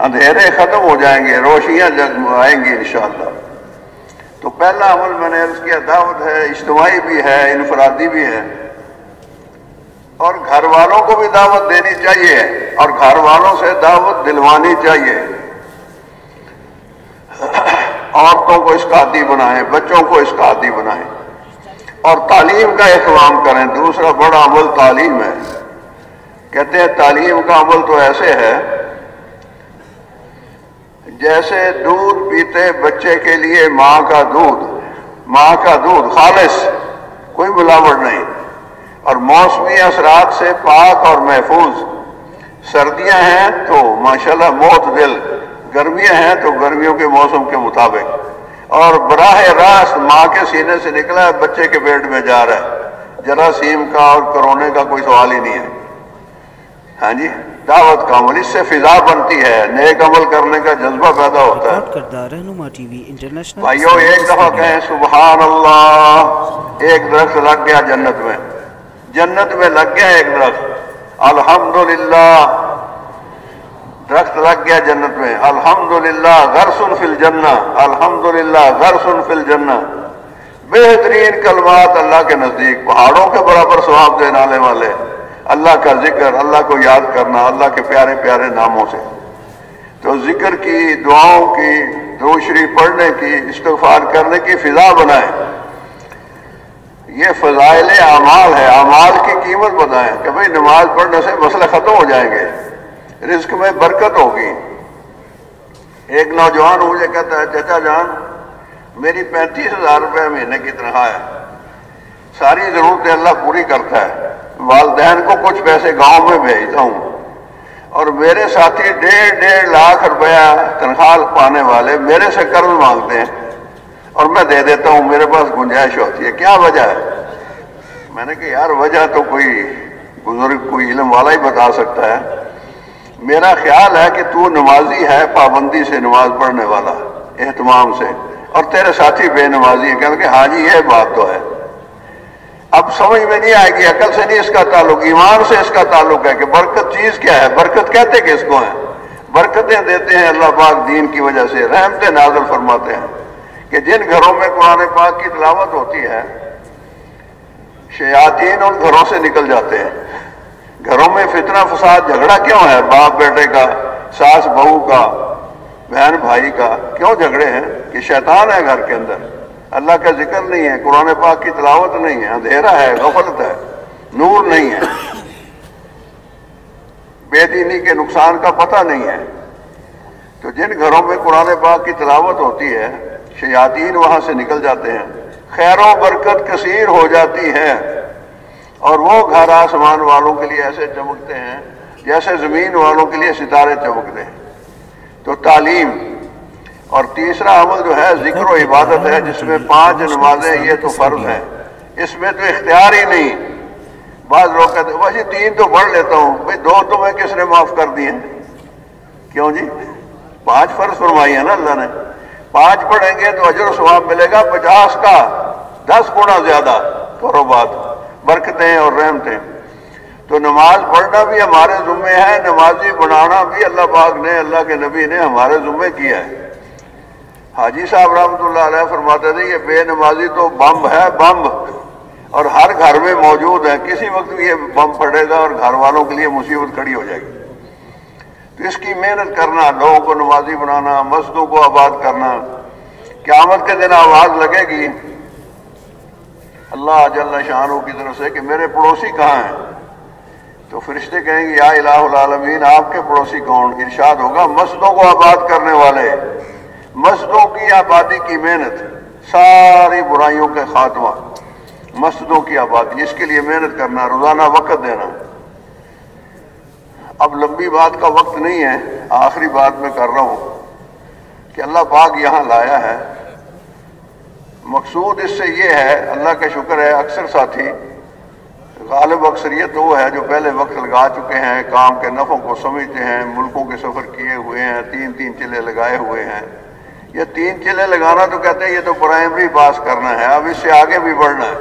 اندھیرے ختم ہو جائیں گے، روشنیاں جگمگائیں گی انشاءاللہ۔ تو پہلا عمل میں نے عرض کیا دعوت ہے، اجتماعی بھی ہے، انفرادی بھی ہے، اور گھر والوں کو بھی دعوت دینی چاہیے، اور گھر والوں سے دعوت دلوانی چاہیے۔ عورتوں کو اس کا عادی بنائیں، بچوں کو اس کا عادی بنائیں، اور تعلیم کا اہتمام کریں۔ دوسرا بڑا عمل تعلیم ہے۔ کہتے ہیں تعلیم کا عمل تو ایسے ہے جیسے دودھ پیتے بچے کے لیے ماں کا دودھ خالص، کوئی ملاوٹ نہیں، اور موسمی اثرات سے پاک اور محفوظ۔ سردیاں ہیں تو ماشاءاللہ معتدل، گرمیاں ہیں تو گرمیوں کے موسم کے مطابق، اور براہ راست ماں کے سینے سے نکلا ہے بچے کے پیٹ میں جا رہا ہے، جراثیم کا اور کرونے کا کوئی سوال ہی نہیں ہے۔ ہاں جی، دعوت کا عمل، اس سے فضا بنتی ہے، نیک عمل کرنے کا جذبہ پیدا ہوتا ہے۔ رہنما ٹی وی انٹرنیشنل بھائیو ایک دفعہ کہیں سبحان اللہ، ایک درخت لگ گیا جنت میں لگ گیا ایک درخت، الحمدللہ، درخت لگ گیا جنت میں، الحمدللہ غرس فی الجنہ، الحمدللہ غرس فی الجنہ۔ بہترین کلمات اللہ کے نزدیک، پہاڑوں کے برابر ثواب دینے والے، اللہ کا ذکر، اللہ کو یاد کرنا، اللہ کے پیارے پیارے ناموں سے۔ تو ذکر کی، دعاؤں کی، درود شریف پڑھنے کی، استغفار کرنے کی فضا بنائیں۔ یہ فضائل اعمال ہے، اعمال کی قیمت بتائیں کہ بھئی نماز پڑھنے سے مسئلے ختم ہو جائیں گے، رزق میں برکت ہوگی۔ ایک نوجوان مجھے کہتا ہے چچا جان میری 35,000 روپے مہینے کی تنخواہ ہے، ساری ضرورتیں اللہ پوری کرتا ہے، والدین کو کچھ پیسے گاؤں میں بھیجتا ہوں، اور میرے ساتھی 1.5 لاکھ روپیہ تنخواہ پانے والے میرے سے قرض مانگتے ہیں اور میں دے دیتا ہوں، میرے پاس گنجائش ہوتی ہے، کیا وجہ ہے؟ میں نے کہا یار وجہ تو کوئی بزرگ کوئی علم والا ہی بتا سکتا ہے، میرا خیال ہے کہ تو نمازی ہے، پابندی سے نماز پڑھنے والا، اہتمام سے، اور تیرے ساتھی بے نمازی ہے۔ کہنے کہ ہاں جی یہ بات تو ہے۔ اب سمجھ میں نہیں آئے گی، عقل سے نہیں اس کا تعلق، ایمان سے اس کا تعلق ہے کہ برکت چیز کیا ہے، برکت کہتے کس کو ہیں؟ برکتیں دیتے ہیں اللہ پاک دین کی وجہ سے، رحمتیں نازل فرماتے ہیں کہ جن گھروں میں قرآن پاک کی تلاوت ہوتی ہے شیاطین ان گھروں سے نکل جاتے ہیں۔ گھروں میں فتنہ فساد جھگڑا کیوں ہے؟ باپ بیٹے کا، ساس بہو کا، بہن بھائی کا، کیوں جھگڑے ہیں؟ کہ شیطان ہے گھر کے اندر، اللہ کا ذکر نہیں ہے، قرآن پاک کی تلاوت نہیں ہے، اندھیرا ہے، غفلت ہے، نور نہیں ہے، بے دینی کے نقصان کا پتہ نہیں ہے۔ تو جن گھروں میں قرآن پاک کی تلاوت ہوتی ہے شیاطین وہاں سے نکل جاتے ہیں، خیر و برکت کثیر ہو جاتی ہے، اور وہ گھر آسمان والوں کے لیے ایسے چمکتے ہیں جیسے زمین والوں کے لیے ستارے چمکتے ہیں۔ تو تعلیم، اور تیسرا عمل جو ہے ذکر و عبادت ہے، جس میں 5 نمازیں یہ تو فرض ہیں، اس میں تو اختیار ہی نہیں۔ بعض لوگ کہتے ہیں بھائی 3 تو پڑھ لیتا ہوں، بھائی 2 تمہیں کس نے معاف کر دیے؟ کیوں جی؟ 5 فرض فرمائی ہے نا اللہ نے، 5 پڑھیں گے تو اجر و ثواب ملے گا 50 کا، 10 گنا زیادہ۔ کرو بات، برکتیں اور رحمتیں۔ تو نماز پڑھنا بھی ہمارے ذمے ہے، نمازی بنانا بھی اللہ پاک نے، اللہ کے نبی نے ہمارے ذمے کیا ہے۔ حاجی صاحب رحمۃ اللہ علیہ فرماتے تھے یہ بے نمازی تو بم ہے، بم، اور ہر گھر میں موجود ہے، کسی وقت بھی یہ بم پڑے گا اور گھر والوں کے لیے مصیبت کھڑی ہو جائے گی۔ تو اس کی محنت کرنا، لوگوں کو نمازی بنانا، مسجدوں کو آباد کرنا۔ قیامت کے دن آواز لگے گی اللہ جل شانہ کی طرف سے کہ میرے پڑوسی کہاں ہیں؟ تو فرشتے کہیں گے یا الہ العالمین آپ کے پڑوسی کون؟ ارشاد ہوگا مسجدوں کو آباد کرنے والے، مسجدوں کی آبادی کی محنت، ساری برائیوں کا خاتمہ، مسجدوں کی آبادی، اس کے لیے محنت کرنا، روزانہ وقت دینا۔ اب لمبی بات کا وقت نہیں ہے، آخری بات میں کر رہا ہوں کہ اللہ پاک یہاں لایا ہے، مقصود اس سے یہ ہے، اللہ کا شکر ہے اکثر ساتھی، غالب اکثریت وہ ہے جو پہلے وقت لگا چکے ہیں، کام کے نفعوں کو سمجھتے ہیں، ملکوں کے سفر کیے ہوئے ہیں، 3 چلے لگائے ہوئے ہیں۔ یہ 3 چلے لگانا تو کہتے ہیں یہ تو پرائمری پاس کرنا ہے، اب اس سے آگے بھی بڑھنا ہے۔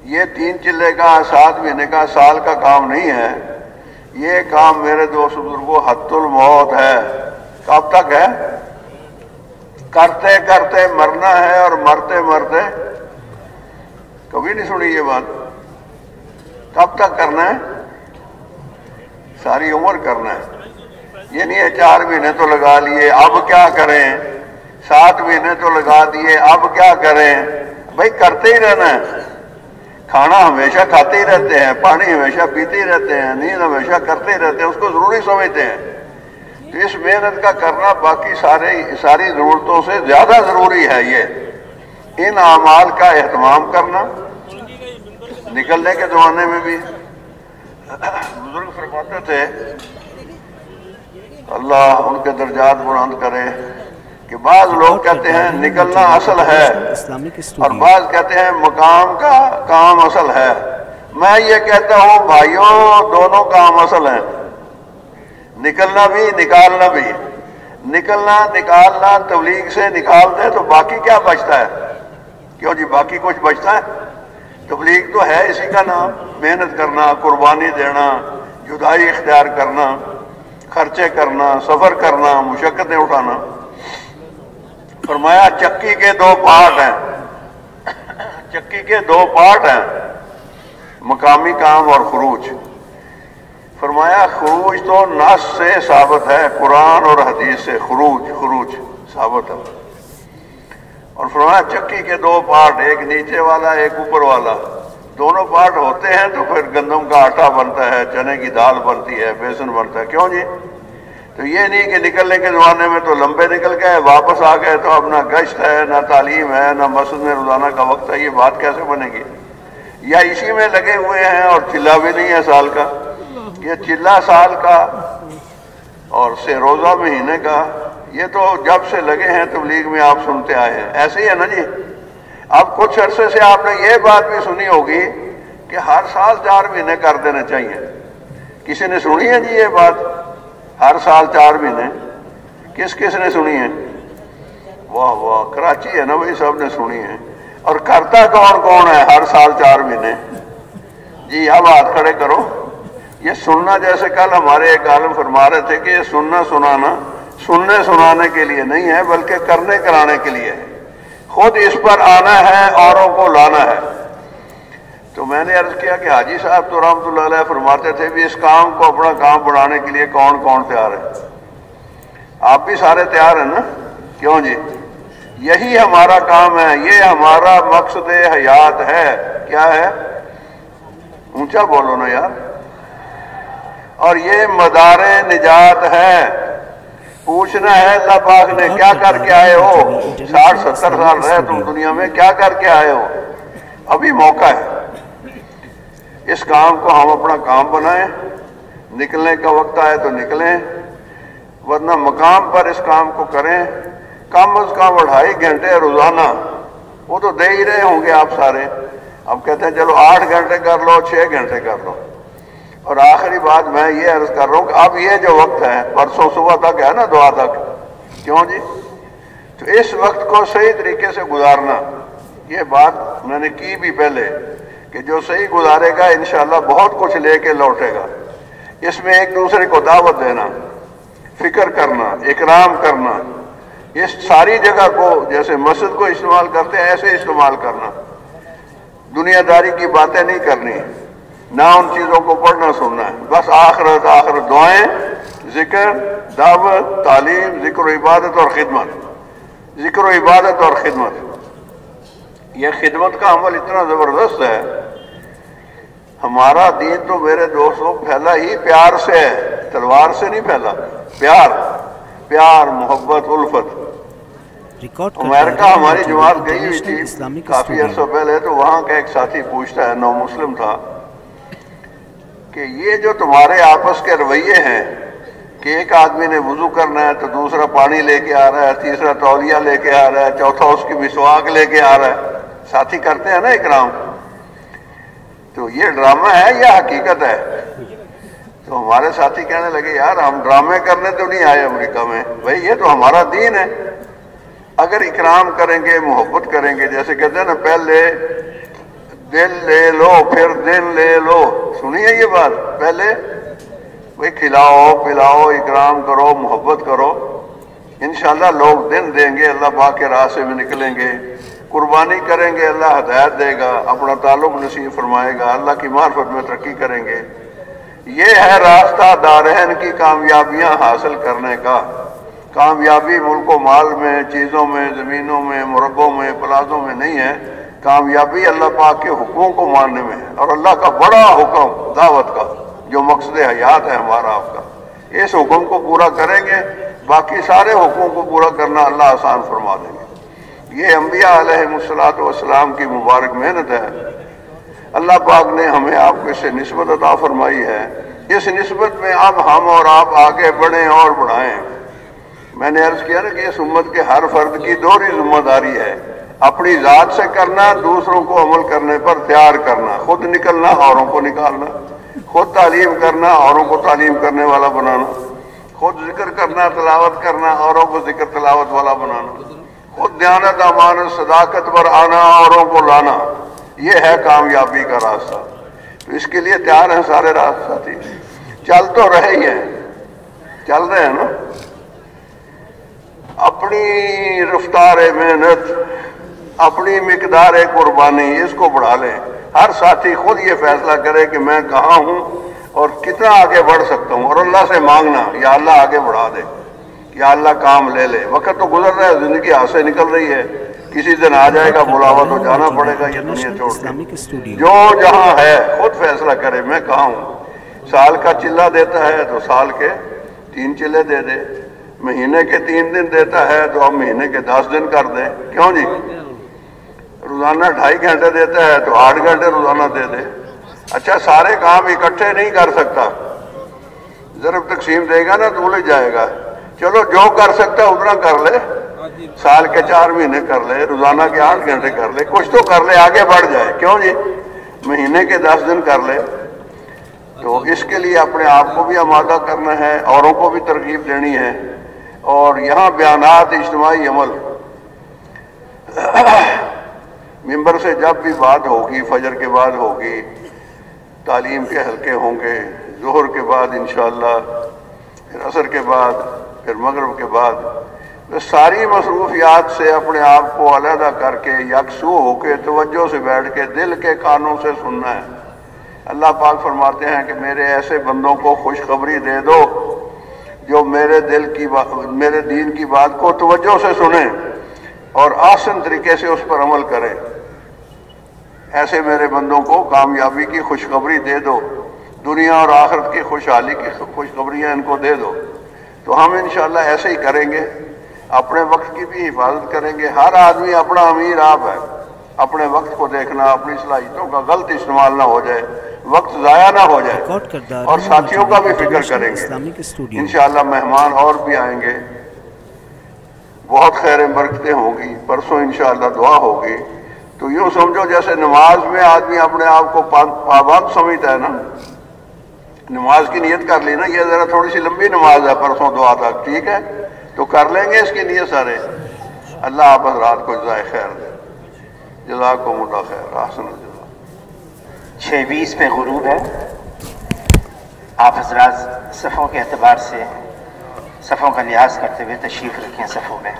یہ 3 چلے کا 7 مہینے کا سال کا کام نہیں ہے، یہ کام میرے دوست بزرگوں حت الموت ہے۔ کب تک ہے؟ کرتے کرتے مرنا ہے، اور مرتے مرتے، کبھی نہیں سنی یہ بات؟ کب تک کرنا ہے؟ ساری عمر کرنا ہے۔ یہ نہیں ہے 4 مہینے تو لگا لیے اب کیا کریں، 7 مہینے تو لگا دیے اب کیا کریں؟ بھائی کرتے ہی رہنا ہے، کھانا ہمیشہ کھاتے ہی رہتے ہیں، پانی ہمیشہ پیتے ہی رہتے ہیں، نیند ہمیشہ کرتے ہی رہتے ہیں، اس کو ضروری سمجھتے ہیں۔ تو اس محنت کا کرنا باقی ساری ضرورتوں سے زیادہ ضروری ہے۔ یہ ان اعمال کا اہتمام کرنا، نکلنے کے زمانے میں بھی بزرگ فرماتے تھے اللہ ان کے درجات بلند کرے کہ بعض لوگ کہتے ہیں نکلنا اصل ہے اور بعض کہتے ہیں مقام کا کام اصل ہے۔ میں یہ کہتا ہوں بھائیوں دونوں کام اصل ہیں، نکلنا بھی نکالنا بھی۔ نکالنا تبلیغ سے نکال دے تو باقی کیا بچتا ہے؟ کیوں جی باقی کچھ بچتا ہے؟ تبلیغ تو ہے اسی کا نام، محنت کرنا، قربانی دینا، جدائی اختیار کرنا، خرچے کرنا، سفر کرنا، مشقتیں اٹھانا۔ فرمایا چکی کے 2 پارٹ ہیں، چکی کے 2 پارٹ ہیں، مقامی کام اور خروج۔ فرمایا خروج تو نص سے ثابت ہے، قرآن اور حدیث سے خروج ثابت ہے۔ اور فرمایا چکی کے 2 پارٹ، ایک نیچے والا ایک اوپر والا، دونوں پارٹ ہوتے ہیں تو پھر گندم کا آٹا بنتا ہے، چنے کی دال بنتی ہے، بیسن بنتا ہے۔ کیوں جی؟ تو یہ نہیں کہ نکلنے کے زمانے میں تو لمبے نکل گئے، واپس آ گئے تو اب نہ گشت ہے، نہ تعلیم ہے، نہ مسجد میں روزانہ کا وقت ہے، یہ بات کیسے بنے گی؟ یا اسی میں لگے ہوئے ہیں اور چلہ بھی نہیں ہے سال کا، یہ چلہ سال کا اور سے روزہ مہینے کا، یہ تو جب سے لگے ہیں تبلیغ میں آپ سنتے آئے ہیں، ایسے ہی ہے نا جی۔ اب کچھ عرصے سے آپ نے یہ بات بھی سنی ہوگی کہ ہر سال 4 مہینے کر دینے چاہیے۔ کسی نے سنی ہے جی یہ بات؟ ہر سال 4 مہینے کس نے سنی ہے؟ واہ واہ، کراچی ہے نا بھائی، سب نے سنی ہے۔ اور کرتا کون ہے ہر سال 4 مہینے؟ جی اب ہاتھ کھڑے کرو۔ یہ سننا، جیسے کل ہمارے ایک عالم فرما رہے تھے کہ یہ سننا سنانا سننے سنانے کے لیے نہیں ہے، بلکہ کرنے کرانے کے لیے ہے۔ خود اس پر آنا ہے، اوروں کو لانا ہے۔ تو میں نے عرض کیا کہ حاجی صاحب تو رحمۃ اللہ علیہ فرماتے تھے بھی اس کام کو اپنا کام بڑھانے کے لیے کون کون تیار ہے؟ آپ بھی سارے تیار ہیں نا؟ کیوں جی؟ یہی ہمارا کام ہے، یہ ہمارا مقصد حیات ہے۔ کیا ہے؟ اونچا بولو نا یار۔ اور یہ مدار نجات ہے۔ پوچھنا ہے اللہ پاک نے کیا کر کے آئے ہو؟ 60-70 سال رہے تم دنیا میں، کیا کر کے آئے ہو؟ ابھی موقع ہے، اس کام کو ہم اپنا کام بنائیں۔ نکلنے کا وقت آئے تو نکلیں، ورنہ مقام پر اس کام کو کریں۔ کم از کم 2.5 گھنٹے روزانہ، وہ تو دے ہی رہے ہوں گے آپ سارے۔ اب کہتے ہیں چلو 8 گھنٹے کر لو، 6 گھنٹے کر لو۔ اور آخری بات میں یہ عرض کر رہا ہوں کہ اب یہ جو وقت ہے، پرسوں صبح تک ہے نا دعا تک، کیوں جی؟ تو اس وقت کو صحیح طریقے سے گزارنا۔ یہ بات میں نے کی بھی پہلے کہ جو صحیح گزارے گا انشاءاللہ بہت کچھ لے کے لوٹے گا۔ اس میں ایک دوسرے کو دعوت دینا، فکر کرنا، اکرام کرنا، اس ساری جگہ کو جیسے مسجد کو استعمال کرتے ہیں ایسے استعمال کرنا۔ دنیا داری کی باتیں نہیں کرنی، نہ ان چیزوں کو پڑھنا سننا ہے، بس آخرت دعائیں، ذکر، دعوت، تعلیم، ذکر و عبادت اور خدمت۔ ذکر و عبادت اور خدمت، یہ خدمت کا عمل اتنا زبردست ہے۔ ہمارا دین تو میرے دوستوں پھیلا ہی پیار سے ہے، تلوار سے نہیں پھیلا۔ پیار، محبت، الفت۔ امریکہ ہماری جماعت گئی ہوئی تھی کافی عرصہ پہلے، تو وہاں کا ایک ساتھی پوچھتا ہے، نو مسلم تھا، کہ یہ جو تمہارے آپس کے رویے ہیں کہ ایک آدمی نے وضو کرنا ہے تو دوسرا پانی لے کے آ رہا ہے، تیسرا تولیہ لے کے آ رہا ہے، چوتھا اس کی مسواک لے کے آ رہا ہے، ساتھی کرتے ہیں نا اکرام، تو یہ ڈرامہ ہے یا حقیقت ہے؟ تو ہمارے ساتھی کہنے لگے یار ہم ڈرامے کرنے تو نہیں آئے امریکہ میں، بھائی یہ تو ہمارا دین ہے۔ اگر اکرام کریں گے، محبت کریں گے، جیسے کہتے ہیں نا پہلے دل لے لو پھر دل لے لو، سنیے یہ بات، پہلے بھائی کھلاؤ پلاؤ، اکرام کرو، محبت کرو، انشاءاللہ لوگ دن دیں گے، اللہ پاک کے راستے میں نکلیں گے، قربانی کریں گے، اللہ ہدایت دے گا، اپنا تعلق نصیب فرمائے گا، اللہ کی معرفت میں ترقی کریں گے۔ یہ ہے راستہ دارین کی کامیابیاں حاصل کرنے کا۔ کامیابی ملک و مال میں، چیزوں میں، زمینوں میں، مربوں میں، پلازوں میں نہیں ہے، کامیابی اللہ پاک کے حکموں کو ماننے میں ہے، اور اللہ کا بڑا حکم دعوت کا جو مقصد حیات ہے ہمارا آپ کا، اس حکم کو پورا کریں گے، باقی سارے حکموں کو پورا کرنا اللہ آسان فرما دیں گے۔ یہ انبیاء علیہ السلام کی مبارک محنت ہے۔ اللہ پاک نے ہمیں آپ کو اس سے نسبت عطا فرمائی ہے، اس نسبت میں اب ہم اور آپ آگے بڑھیں اور بڑھائیں۔ میں نے عرض کیا نا کہ اس امت کے ہر فرد کی دوہری ذمہ داری ہے، اپنی ذات سے کرنا، دوسروں کو عمل کرنے پر تیار کرنا، خود نکلنا، اوروں کو نکالنا، خود تعلیم کرنا، اوروں کو تعلیم کرنے والا بنانا، خود ذکر کرنا، تلاوت کرنا، اوروں کو ذکر تلاوت والا بنانا، خود دیانت، امانت، صداقت پر آنا، اوروں کو لانا، یہ ہے کامیابی کا راستہ۔ تو اس کے لیے تیار ہیں سارے ساتھی؟ چل تو رہے ہی ہیں، چل رہے ہیں نا؟ اپنی رفتار محنت، اپنی مقدار قربانی، اس کو بڑھا لیں۔ ہر ساتھی خود یہ فیصلہ کرے کہ میں کہاں ہوں اور کتنا آگے بڑھ سکتا ہوں، اور اللہ سے مانگنا یا اللہ آگے بڑھا دے، یا اللہ کام لے لے۔ وقت تو گزر رہا ہے، زندگی ہاتھ سے نکل رہی ہے، کسی دن آ جائے گا بلاوا تو جانا پڑے گا یہ دنیا چھوڑ کے۔ جو جہاں ہے خود فیصلہ کرے میں کہاں ہوں۔ سال کا چلہ دیتا ہے تو سال کے 3 چلے دے دے، مہینے کے 3 دن دیتا ہے تو اب مہینے کے 10 دن کر دے، کیوں جی؟ روزانہ 2.5 گھنٹے دیتا ہے تو 8 گھنٹے روزانہ دے دے۔ اچھا سارے کام اکٹھے نہیں کر سکتا، ضرب تقسیم دے گا نا تو بھول جائے گا. چلو جو کر سکتا ہے اتنا کر لے, سال کے 4 مہینے کر لے, روزانہ کے 8 گھنٹے کر لے, کچھ تو کر لے, آگے بڑھ جائے. کیوں جی, مہینے کے 10 دن کر لے. تو اس کے لیے اپنے آپ کو بھی آمادہ کرنا ہے, اوروں کو بھی ترغیب دینی ہے. اور یہاں بیانات, اجتماعی عمل, ممبر سے جب بھی بات ہوگی, فجر کے بعد ہوگی, تعلیم کے حلقے ہوں گے, ظہر کے بعد انشاءاللہ, پھر عصر کے بعد, پھر مغرب کے بعد, ساری مصروفیات سے اپنے آپ کو علیحدہ کر کے یکسو ہو کے توجہ سے بیٹھ کے دل کے کانوں سے سننا ہے. اللہ پاک فرماتے ہیں کہ میرے ایسے بندوں کو خوشخبری دے دو جو میرے میرے دین کی بات کو توجہ سے سنیں اور آسن طریقے سے اس پر عمل کریں. ایسے میرے بندوں کو کامیابی کی خوشخبری دے دو, دنیا اور آخرت کی خوشحالی کی خوشخبریاں ان کو دے دو. تو ہم انشاءاللہ ایسے ہی کریں گے, اپنے وقت کی بھی حفاظت کریں گے. ہر آدمی اپنا امیر آپ ہے, اپنے وقت کو دیکھنا, اپنی صلاحیتوں کا غلط استعمال نہ ہو جائے, وقت ضائع نہ ہو جائے, اور ساتھیوں کا بھی فکر کریں گے. انشاءاللہ مہمان اور بھی آئیں گے, بہت خیر برکتیں ہوں گی. پرسوں انشاءاللہ دعا ہوگی. تو یوں سمجھو جیسے نماز میں آدمی اپنے آپ کو پابند سمجھتا ہے نا, نماز کی نیت کر لی نا, یہ ذرا تھوڑی سی لمبی نماز ہے پرسوں دعا تک, ٹھیک ہے, تو کر لیں گے اس کی نیت سارے. اللہ آپ حضرات کو جزائے خیر دے. جزاکم اللہ خیر, احسن الجزا. 6:20 پہ غروب ہے. آپ حضرات صفوں کے اعتبار سے صفوں کا لحاظ کرتے ہوئے تشریف رکھیں صفوں میں.